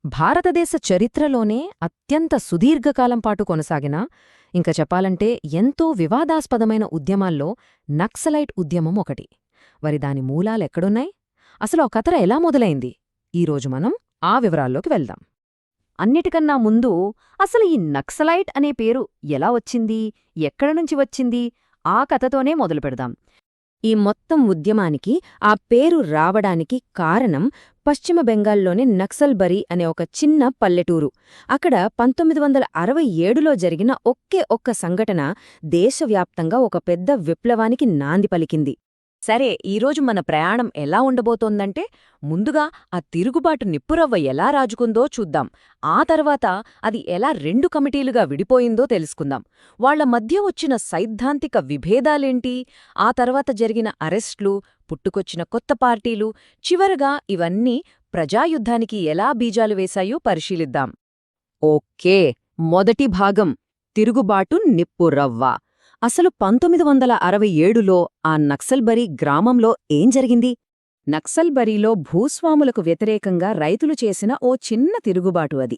భారతదేశ చరిత్రలోనే అత్యంత సుదీర్ఘకాలం పాటు కొనసాగిన, ఇంక చెప్పాలంటే ఎంతో వివాదాస్పదమైన ఉద్యమాల్లో నక్సలైట్ ఉద్యమం ఒకటి. దాని మూలాలెక్కడున్నాయి? అసలు ఆ కథ ఎలా మొదలైంది? ఈరోజు మనం ఆ వివరాల్లోకి వెళ్దాం. అన్నిటికన్నా ముందు అసలు ఈ నక్సలైట్ అనే పేరు ఎలా వచ్చింది, ఎక్కడ నుంచి వచ్చింది, ఆ కథతోనే మొదలుపెడదాం. ఈ మొత్తం ఉద్యమానికి ఆ పేరు రావడానికి కారణం పశ్చిమ బెంగాల్లోని నక్సల్బరీ అనే ఒక చిన్న పల్లెటూరు. అక్కడ 1967లో జరిగిన ఒక్క సంఘటన దేశవ్యాప్తంగా ఒక పెద్ద విప్లవానికి నాంది పలికింది. సరే, ఈరోజు మన ప్రయాణం ఎలా ఉండబోతోందంటే, ముందుగా ఆ తిరుగుబాటు నిప్పురవ్వ ఎలా రాజుకుందో చూద్దాం. ఆ తర్వాత అది ఎలా 2 కమిటీలుగా విడిపోయిందో తెలుసుకుందాం. వాళ్ల మధ్య వచ్చిన సైద్ధాంతిక విభేదాలేంటి, ఆ తర్వాత జరిగిన అరెస్ట్లు, పుట్టుకొచ్చిన కొత్త పార్టీలు, చివరగా ఇవన్నీ ప్రజాయుద్ధానికి ఎలా బీజాలు వేశాయో పరిశీలిద్దాం. ఓకే, మొదటి భాగం తిరుగుబాటు నిప్పురవ్వ. అసలు 1967లో ఆ నక్సల్బరీ గ్రామంలో ఏం జరిగింది? నక్సల్బరీలో భూస్వాములకు వ్యతిరేకంగా రైతులు చేసిన ఓ చిన్న తిరుగుబాటు అది.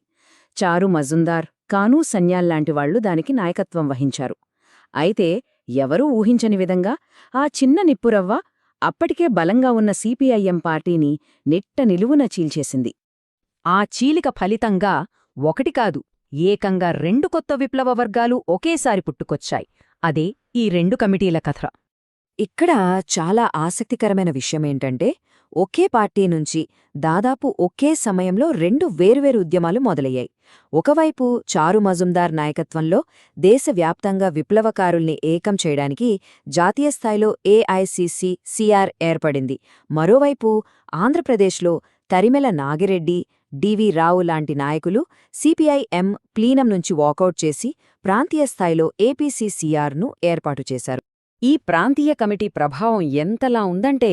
చారు మజుందార్, కానూ సన్యాల్లాంటి వాళ్లు దానికి నాయకత్వం వహించారు. అయితే ఎవరూ ఊహించని విధంగా ఆ చిన్న నిప్పురవ్వ అప్పటికే బలంగా ఉన్న సిపిఐఎం పార్టీని నిట్ట నిలువున చీల్చేసింది. ఆ చీలిక ఫలితంగా ఒకటి కాదు, ఏకంగా 2 కొత్త విప్లవ వర్గాలు ఒకేసారి పుట్టుకొచ్చాయి. అదే ఈ 2 కమిటీల కథ. ఇక్కడ చాలా ఆసక్తికరమైన విషయమేంటంటే, ఒకే పార్టీ నుంచి దాదాపు ఒకే సమయంలో 2 వేర్వేరు ఉద్యమాలు మొదలయ్యాయి. ఒకవైపు చారు మజుందార్ నాయకత్వంలో దేశవ్యాప్తంగా విప్లవకారుల్ని ఏకం చేయడానికి జాతీయ స్థాయిలో ఏఐసిసి-సిఆర్ ఏర్పడింది. మరోవైపు ఆంధ్రప్రదేశ్లో తరిమెల నాగిరెడ్డి, డివి రావు లాంటి నాయకులు సిపిఐఎం ప్లీనం నుంచి వాకౌట్ చేసి ప్రాంతీయ స్థాయిలో ఏపీసీసీఆర్ను ఏర్పాటు చేశారు. ఈ ప్రాంతీయ కమిటీ ప్రభావం ఎంతలా ఉందంటే,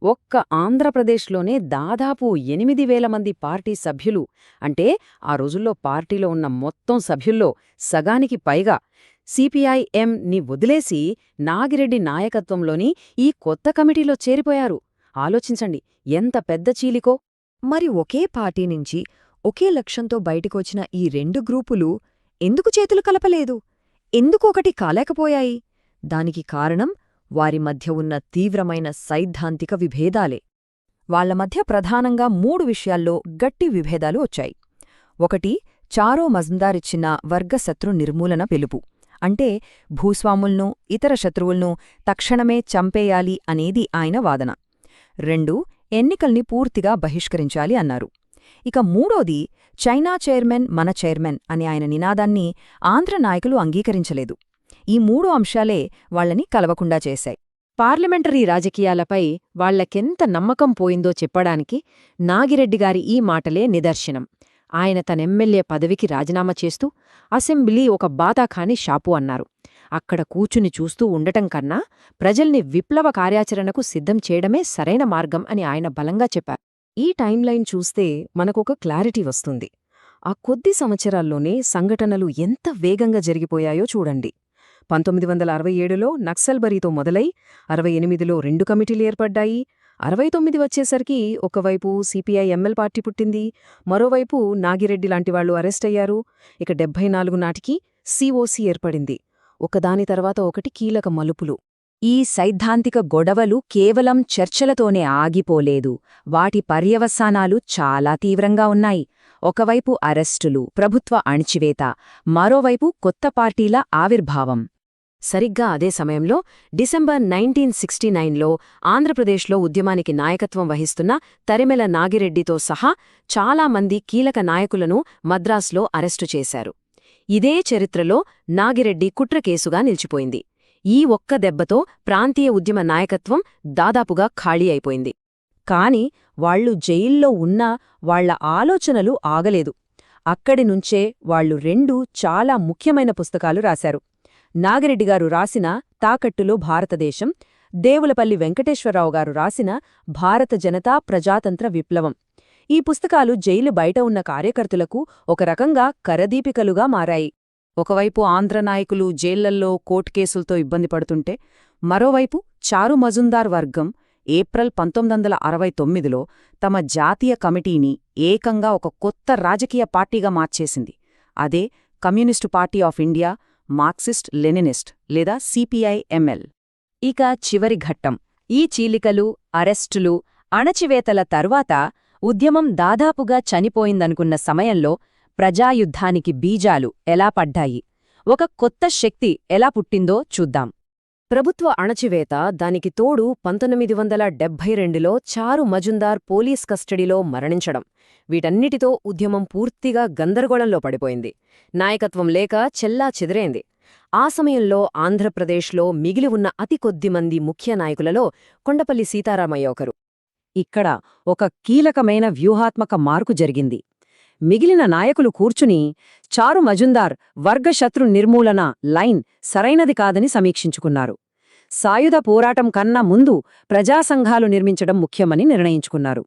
ఒక్క ఆంధ్రప్రదేశ్లోనే దాదాపు 8,000 మంది పార్టీ సభ్యులు, అంటే ఆ రోజుల్లో పార్టీలో ఉన్న మొత్తం సభ్యుల్లో సగానికి పైగా సిపిఐఎంని వదిలేసి నాగిరెడ్డి నాయకత్వంలోని ఈ కొత్త కమిటీలో చేరిపోయారు. ఆలోచించండి, ఎంత పెద్ద చీలికో! మరి ఒకే పార్టీ నుంచి ఒకే లక్ష్యంతో బయటికొచ్చిన ఈ 2 గ్రూపులు ఎందుకు చేతులు కలపలేదు? ఎందుకు ఒకటి కాలేకపోయాయి? దానికి కారణం వారి మధ్య ఉన్న తీవ్రమైన సైద్ధాంతిక విభేదాలే. వాళ్ల మధ్య ప్రధానంగా 3 విషయాల్లో గట్టి విభేదాలు వచ్చాయి. ఒకటి, చారో మజుందారిచ్చిన వర్గశత్రు నిర్మూలన పిలుపు. అంటే భూస్వాముల్నూ ఇతర శత్రువుల్నూ తక్షణమే చంపేయాలి అనేది ఆయన వాదన. 2, ఎన్నికల్ని పూర్తిగా బహిష్కరించాలి అన్నారు. ఇక మూడోది, చైనా చైర్మన్ మన చైర్మన్ అనే ఆయన నినాదాన్ని ఆంధ్ర నాయకులు అంగీకరించలేదు. ఈ 3 అంశాలే వాళ్లని కలవకుండా చేశాయి. పార్లమెంటరీ రాజకీయాలపై వాళ్లకెంత నమ్మకం పోయిందో చెప్పడానికి నాగిరెడ్డిగారి ఈ మాటలే నిదర్శనం. ఆయన తనెమ్మెల్యే పదవికి రాజీనామా చేస్తూ అసెంబ్లీ ఒక బాతాఖాని షాపు అన్నారు. అక్కడ కూచుని చూస్తూ ఉండటం కన్నా ప్రజల్ని విప్లవ కార్యాచరణకు సిద్ధం చేయడమే సరైన మార్గం అని ఆయన బలంగా చెప్పారు. ఈ టైంలైన్ చూస్తే మనకొక క్లారిటీ వస్తుంది. ఆ కొద్ది సంవత్సరాల్లోనే సంఘటనలు ఎంత వేగంగా జరిగిపోయాయో చూడండి. 1967లో నక్సల్బరీతో మొదలై 68లో 2 కమిటీలు ఏర్పడ్డాయి. 69 వచ్చేసరికి ఒకవైపు సిపిఐఎంఎల్ పార్టీ పుట్టింది, మరోవైపు నాగిరెడ్డి లాంటివాళ్లు అరెస్టయ్యారు. ఇక 74 నాటికి సిఓసి ఏర్పడింది. ఒకదాని తర్వాత ఒకటి కీలక మలుపులు. ఈ సైద్ధాంతిక గొడవలు కేవలం చర్చలతోనే ఆగిపోలేదు. వాటి పర్యవసానాలు చాలా తీవ్రంగా ఉన్నాయి. ఒకవైపు అరెస్టులు, ప్రభుత్వ అణిచివేత, మరోవైపు కొత్త పార్టీల ఆవిర్భావం. సరిగ్గా అదే సమయంలో డిసెంబర్ 1969లో ఆంధ్రప్రదేశ్లో ఉద్యమానికి నాయకత్వం వహిస్తున్న తరిమెల నాగిరెడ్డితో సహా చాలామంది కీలక నాయకులను మద్రాసులో అరెస్టు చేశారు. ఇదే చరిత్రలో నాగిరెడ్డి కుట్రకేసుగా నిలిచిపోయింది. ఈ ఒక్క దెబ్బతో ప్రాంతీయ ఉద్యమ నాయకత్వం దాదాపుగా ఖాళీ అయిపోయింది. కాని వాళ్లు జైల్లో ఉన్నా వాళ్ల ఆలోచనలు ఆగలేదు. అక్కడినుంచే వాళ్లు 2 చాలా ముఖ్యమైన పుస్తకాలు రాశారు. నాగిరెడ్డిగారు రాసిన తాకట్టులో భారతదేశం, దేవులపల్లి వెంకటేశ్వరరావు గారు రాసిన భారత జనతా ప్రజాతంత్ర విప్లవం. ఈ పుస్తకాలు జైలు బయట ఉన్న కార్యకర్తలకు ఒక రకంగా కరదీపికలుగా మారాయి. ఒకవైపు ఆంధ్ర నాయకులు జైళ్లల్లో కోర్టు కేసులతో ఇబ్బంది పడుతుంటే, మరోవైపు చారు మజుందార్ వర్గం ఏప్రిల్ 1969లో తమ జాతీయ కమిటీని ఏకంగా ఒక కొత్త రాజకీయ పార్టీగా మార్చేసింది. అదే communist party of India, Marxist Leninist లేదా సిపిఐ-ఎంఎల్. ఇక చివరి ఘట్టం. ఈ చీలికలు, అరెస్టులు, అణచివేతల తర్వాత ఉద్యమం దాదాపుగా చనిపోయిందనుకున్న సమయంలో ప్రజాయుద్ధానికి బీజాలు ఎలా పడ్డాయి, ఒక కొత్త శక్తి ఎలా పుట్టిందో చూద్దాం. ప్రభుత్వ అణచివేత, దానికి తోడు 1972లో చారు మజుందార్ పోలీస్ కస్టడీలో మరణించడం, వీటన్నిటితో ఉద్యమం పూర్తిగా గందరగోళంలో పడిపోయింది. నాయకత్వం లేక చెల్లా చెదిరైంది. ఆ సమయంలో ఆంధ్రప్రదేశ్లో మిగిలి ఉన్న అతి కొద్దిమంది ముఖ్య నాయకులలో కొండపల్లి సీతారామయ్య ఒకరు. ఇక్కడ ఒక కీలకమైన వ్యూహాత్మక మార్పు జరిగింది. మిగిలిన నాయకులు కూర్చుని చారు మజుందార్ వర్గశత్రు నిర్మూలన లైన్ సరైనది కాదని సమీక్షించుకున్నారు. సాయుధ పోరాటం కన్నా ముందు ప్రజాసంఘాలు నిర్మించడం ముఖ్యమని నిర్ణయించుకున్నారు.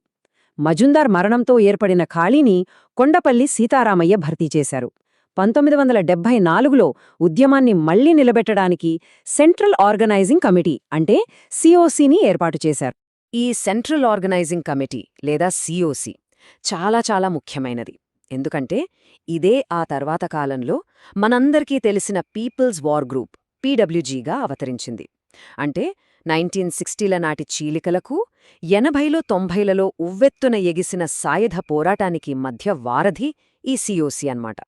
మజుందార్ మరణంతో ఏర్పడిన ఖాళీని కొండపల్లి సీతారామయ్య భర్తీ చేశారు. 1974లో ఉద్యమాన్ని మళ్లీ నిలబెట్టడానికి సెంట్రల్ ఆర్గనైజింగ్ కమిటీ అంటే సిఓసిని ఏర్పాటు చేశారు. ఈ సెంట్రల్ ఆర్గనైజింగ్ కమిటీ లేదా సిఓసి చాలా చాలా ముఖ్యమైనది. ఎందుకంటే ఇదే ఆ తర్వాత కాలంలో మనందరికీ తెలిసిన పీపుల్స్ వార్ గ్రూప్ పీడబ్ల్యూజీగా అవతరించింది. అంటే 1960ల నాటి చీలికలకు 80లో 90లలో ఉవ్వెత్తున ఎగిసిన సాయుధ పోరాటానికి మధ్య వారధి ఈ సిఓసి అన్నమాట.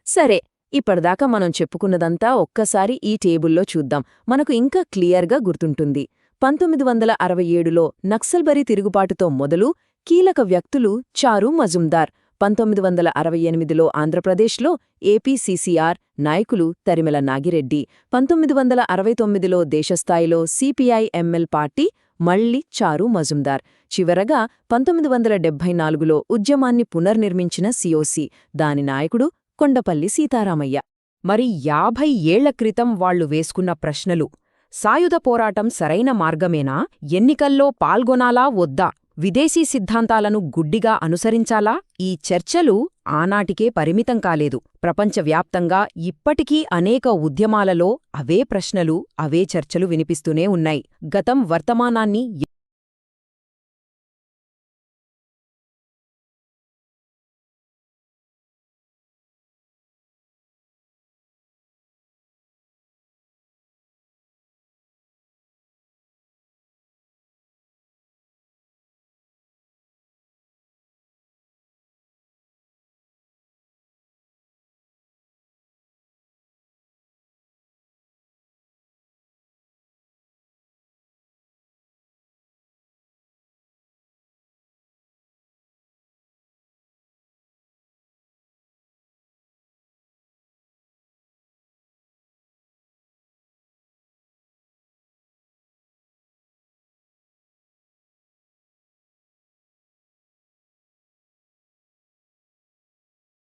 సరే, ఇప్పటిదాకా మనం చెప్పుకున్నదంతా ఒక్కసారి ఈ టేబుల్లో చూద్దాం. మనకు ఇంకా క్లియర్గా గుర్తుంటుంది. 1967లో నక్సల్బరీ తిరుగుబాటుతో మొదలు కీలక వ్యక్తులు చారు మజుందార్, 1968లో ఆంధ్రప్రదేశ్లో ఏపీసీసీఆర్ నాయకులు తరిమెల నాగిరెడ్డి, 1969లో దేశస్థాయిలో సిపిఐ-ఎంఎల్ పార్టీ, మళ్లీ చారు మజుందార్, చివరగా 1974లో ఉద్యమాన్ని పునర్నిర్మించిన సిఓసి, దాని నాయకుడు కొండపల్లి సీతారామయ్య. మరి 50 ఏళ్ల క్రితం వాళ్లు వేసుకున్న ప్రశ్నలు: సాయుధ పోరాటం సరైన మార్గమేనా? ఎన్నికల్లో పాల్గొనాలా వద్దా? విదేశీ సిద్ధాంతాలను గుడ్డిగా అనుసరించాలా? ఈ చర్చలు ఆనాటికే పరిమితం కాలేదు. ప్రపంచవ్యాప్తంగా ఇప్పటికీ అనేక ఉద్యమాలలో అవే ప్రశ్నలు, అవే చర్చలు వినిపిస్తూనే ఉన్నాయి. గతం వర్తమానాన్ని